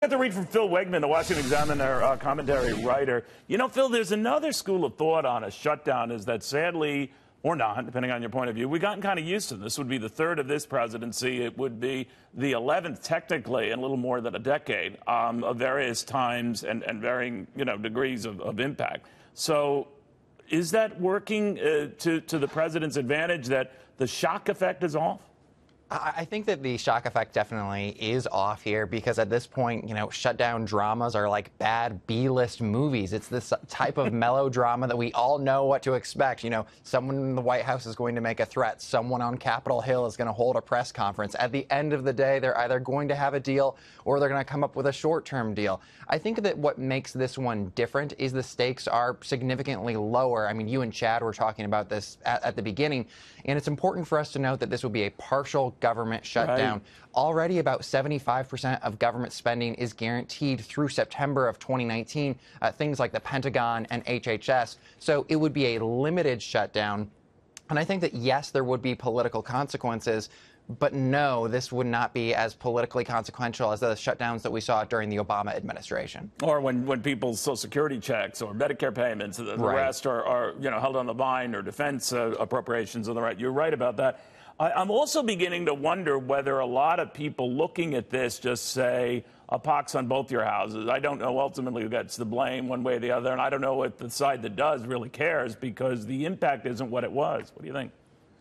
I got to read from Phil Wegmann, the Washington Examiner commentary writer. You know, Phil, there's another school of thought on a shutdown is that sadly, or not, depending on your point of view, we've gotten kind of used to this. Would be the third of this presidency. It would be the 11th, technically, in a little more than a decade, of various times and varying, degrees of impact. So is that working to the president's advantage that the shock effect is off? I think that the shock effect definitely is off here because at this point, shutdown dramas are like bad B-list movies. It's this type of melodrama that we all know what to expect. Someone in the White House is going to make a threat. Someone on Capitol Hill is going to hold a press conference. At the end of the day, they're either going to have a deal or they're going to come up with a short-term deal. I think that what makes this one different is the stakes are significantly lower. I mean, you and Chad were talking about this at the beginning, and it's important for us to note that this would be a partial government shutdown. Right. Already about 75% of government spending is guaranteed through September of 2019, things like the Pentagon and HHS. So it would be a limited shutdown. And I think that, yes, there would be political consequences, but no, this would not be as politically consequential as the shutdowns that we saw during the Obama administration. Or when people's Social Security checks or Medicare payments, the rest are held on the vine, or defense appropriations on the right. You're right about that. I'm also beginning to wonder whether a lot of people looking at this just say, a pox on both your houses. I don't know ultimately who gets the blame one way or the other, and I don't know if the side that does really cares because the impact isn't what it was. What do you think?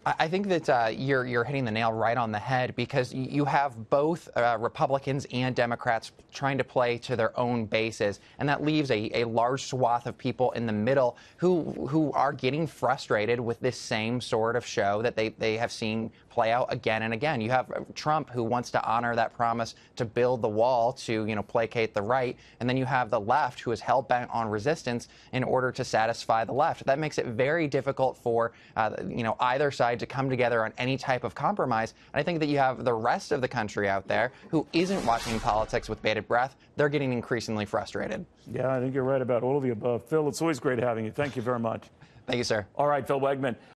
I think that you're hitting the nail right on the head because you have both Republicans and Democrats trying to play to their own bases, and that leaves a large swath of people in the middle who are getting frustrated with this same sort of show that they have seen play out again and again. You have Trump, who wants to honor that promise to build the wall to placate the right, and then you have the left, who is hell-bent on resistance in order to satisfy the left. That makes it very difficult for either side to come together on any type of compromise. And I think that you have the rest of the country out there who isn't watching politics with bated breath. They're getting increasingly frustrated. Yeah, I think you're right about all of the above. Phil, it's always great having you. Thank you very much. Thank you, sir. All right, Phil Wegmann.